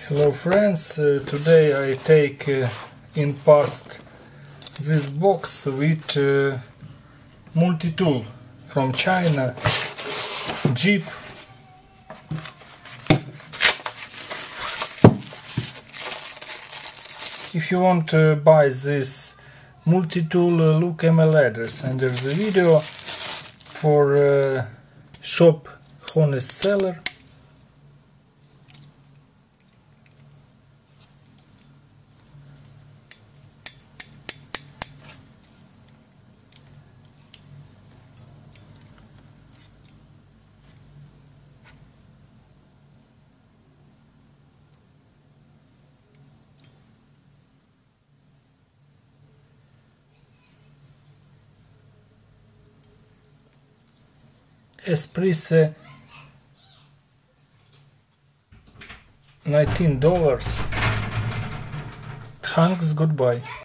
Hello friends, today I take in post this box with multi-tool from China, Jeep. If you want to buy this multi-tool, look at my address and there's a video for shop honest seller. Espresso $19. Thanks, goodbye.